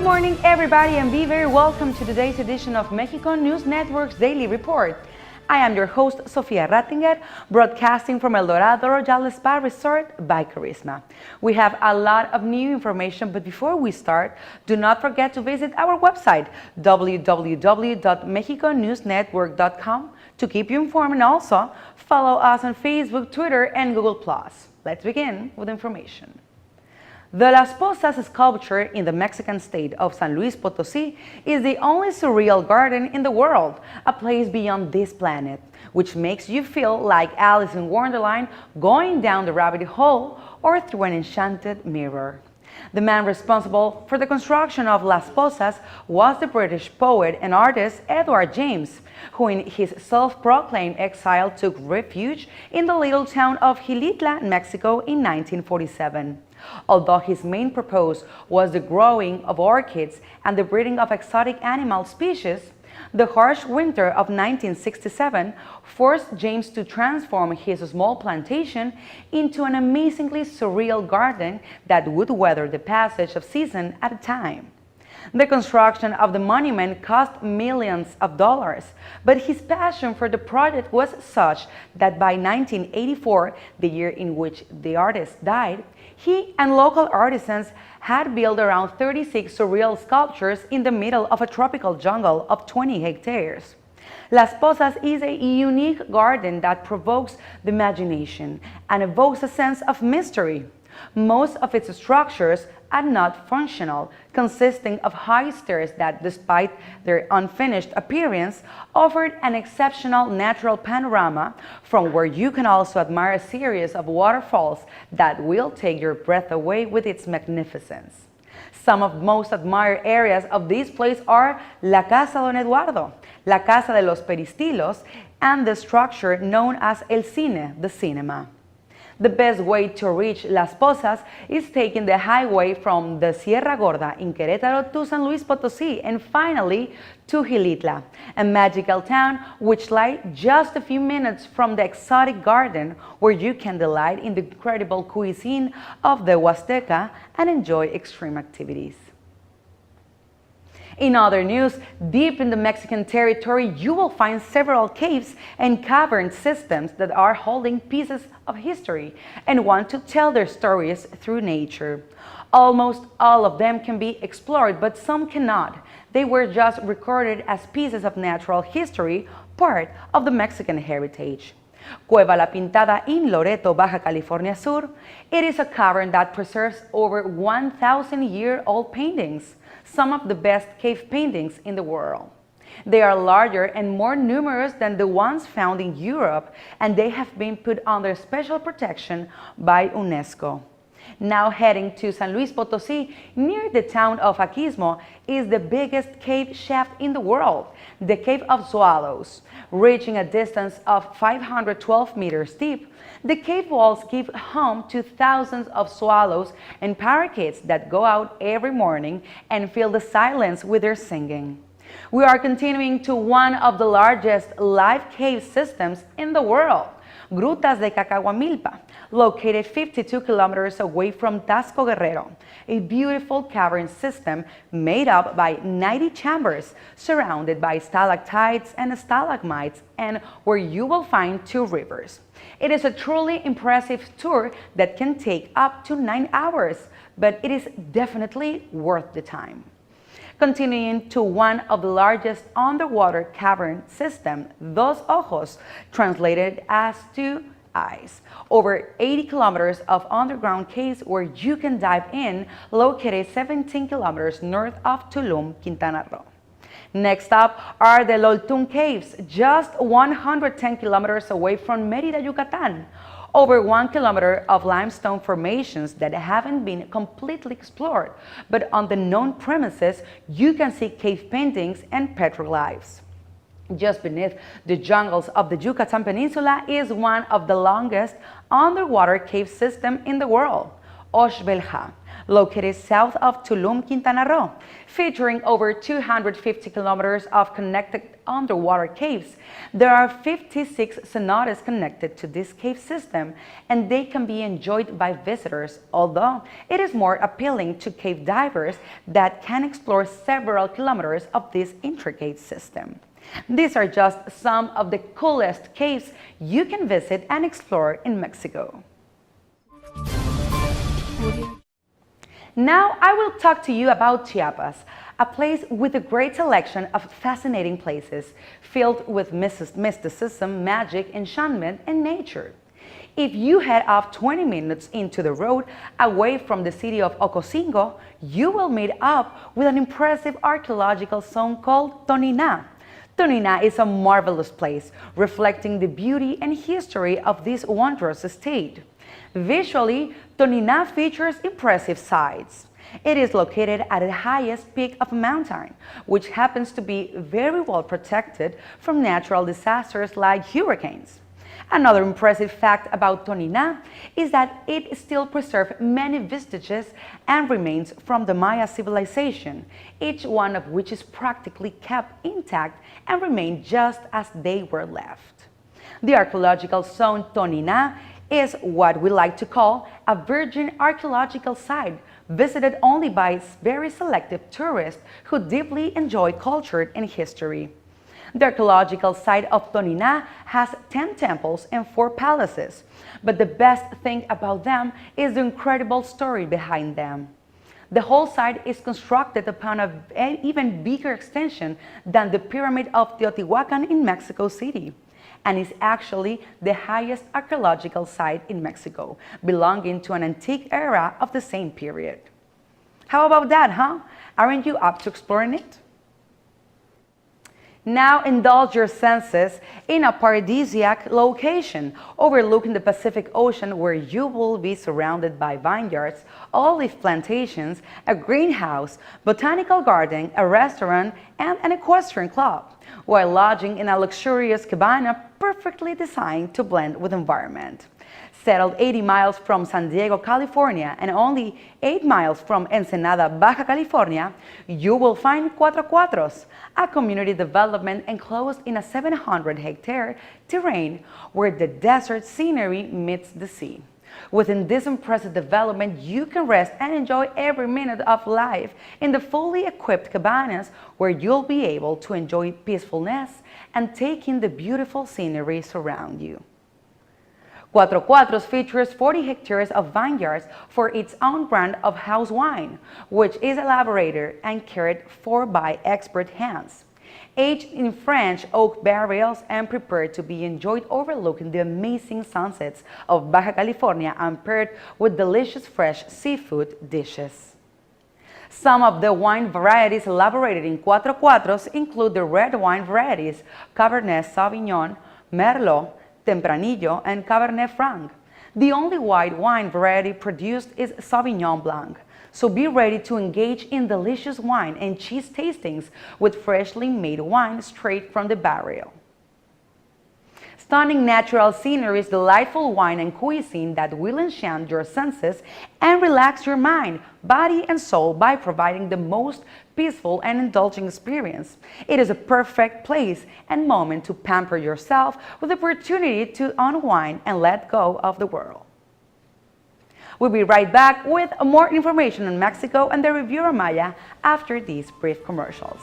morning, everybody, and be very welcome to today's edition of Mexico News Network's Daily Report. I am your host, Sofia Rattinger, broadcasting from El Dorado Royal Spa Resort by Carisma. We have a lot of new information, but before we start, do not forget to visit our website, www.mexiconewsnetwork.com, to keep you informed, and also follow us on Facebook, Twitter, and Google+. Let's begin with information. The Las Pozas sculpture in the Mexican state of San Luis Potosí is the only surreal garden in the world, a place beyond this planet, which makes you feel like Alice in Wonderland going down the rabbit hole or through an enchanted mirror. The man responsible for the construction of Las Pozas was the British poet and artist Edward James, who in his self-proclaimed exile took refuge in the little town of Xilitla, Mexico in 1947. Although his main purpose was the growing of orchids and the breeding of exotic animal species, the harsh winter of 1967 forced James to transform his small plantation into an amazingly surreal garden that would weather the passage of season at a time. The construction of the monument cost millions of dollars, but his passion for the project was such that by 1984, the year in which the artist died, he and local artisans had built around 36 surreal sculptures in the middle of a tropical jungle of 20 hectares. Las Pozas is a unique garden that provokes the imagination and evokes a sense of mystery. Most of its structures are not functional, consisting of high stairs that, despite their unfinished appearance, offered an exceptional natural panorama from where you can also admire a series of waterfalls that will take your breath away with its magnificence. Some of the most admired areas of this place are La Casa Don Eduardo, La Casa de los Peristilos, and the structure known as El Cine, the cinema. The best way to reach Las Pozas is taking the highway from the Sierra Gorda in Querétaro to San Luis Potosí and finally to Xilitla, a magical town which lies just a few minutes from the exotic garden where you can delight in the incredible cuisine of the Huasteca and enjoy extreme activities. In other news, deep in the Mexican territory, you will find several caves and cavern systems that are holding pieces of history and want to tell their stories through nature. Almost all of them can be explored, but some cannot. They were just recorded as pieces of natural history, part of the Mexican heritage. Cueva La Pintada in Loreto, Baja California Sur. It is a cavern that preserves over 1,000-year-old paintings, some of the best cave paintings in the world. They are larger and more numerous than the ones found in Europe, and they have been put under special protection by UNESCO. Now heading to San Luis Potosí, near the town of Aquismo, is the biggest cave shaft in the world, the Cave of Swallows. Reaching a distance of 512 meters deep, the cave walls give home to thousands of swallows and parakeets that go out every morning and fill the silence with their singing. We are continuing to one of the largest live cave systems in the world, Grutas de Cacahuamilpa, located 52 kilometers away from Tasco Guerrero, a beautiful cavern system made up by 90 chambers surrounded by stalactites and stalagmites, and where you will find two rivers. It is a truly impressive tour that can take up to 9 hours, but it is definitely worth the time. Continuing to one of the largest underwater cavern systems, Dos Ojos, translated as two eyes. Over 80 kilometers of underground caves where you can dive in, located 17 kilometers north of Tulum, Quintana Roo. Next up are the Loltún Caves, just 110 kilometers away from Mérida, Yucatán. Over 1 kilometer of limestone formations that haven't been completely explored, but on the known premises, you can see cave paintings and petroglyphs. Just beneath the jungles of the Yucatan Peninsula is one of the longest underwater cave systems in the world, Oxbelja, located south of Tulum, Quintana Roo, featuring over 250 kilometers of connected underwater caves. There are 56 cenotes connected to this cave system, and they can be enjoyed by visitors, although it is more appealing to cave divers that can explore several kilometers of this intricate system. These are just some of the coolest caves you can visit and explore in Mexico. Now I will talk to you about Chiapas, a place with a great selection of fascinating places, filled with mysticism, magic, enchantment, and nature. If you head off 20 minutes into the road away from the city of Ocosingo, you will meet up with an impressive archaeological zone called Tonina. Tonina is a marvelous place, reflecting the beauty and history of this wondrous state. Visually, Tonina features impressive sights. It is located at the highest peak of a mountain, which happens to be very well protected from natural disasters like hurricanes. Another impressive fact about Tonina is that it still preserves many vestiges and remains from the Maya civilization, each one of which is practically kept intact and remain just as they were left. The archaeological zone Tonina is what we like to call a virgin archaeological site, visited only by very selective tourists who deeply enjoy culture and history. The archaeological site of Tonina has 10 temples and 4 palaces, but the best thing about them is the incredible story behind them. The whole site is constructed upon an even bigger extension than the Pyramid of Teotihuacan in Mexico City, and is actually the highest archaeological site in Mexico, belonging to an antique era of the same period. How about that, huh? Aren't you up to exploring it? Now indulge your senses in a paradisiac location overlooking the Pacific Ocean, where you will be surrounded by vineyards, olive plantations, a greenhouse, botanical garden, a restaurant, and an equestrian club, while lodging in a luxurious cabana perfectly designed to blend with the environment. Settled 80 miles from San Diego, California, and only 8 miles from Ensenada, Baja California, you will find Cuatro Cuatros, a community development enclosed in a 700-hectare terrain where the desert scenery meets the sea. Within this impressive development, you can rest and enjoy every minute of life in the fully equipped cabanas, where you'll be able to enjoy peacefulness and take in the beautiful scenery around you. Cuatro Cuatros features 40 hectares of vineyards for its own brand of house wine, which is elaborated and cared for by expert hands. Aged in French oak barrels and prepared to be enjoyed overlooking the amazing sunsets of Baja California and paired with delicious fresh seafood dishes. Some of the wine varieties elaborated in Cuatro Cuatros include the red wine varieties Cabernet Sauvignon, Merlot, Tempranillo, and Cabernet Franc. The only white wine variety produced is Sauvignon Blanc, so be ready to engage in delicious wine and cheese tastings with freshly made wine straight from the barrel. Stunning natural sceneries, delightful wine, and cuisine that will enchant your senses and relax your mind, body, and soul by providing the most peaceful and indulging experience. It is a perfect place and moment to pamper yourself with the opportunity to unwind and let go of the world. We'll be right back with more information on Mexico and the Riviera Maya after these brief commercials.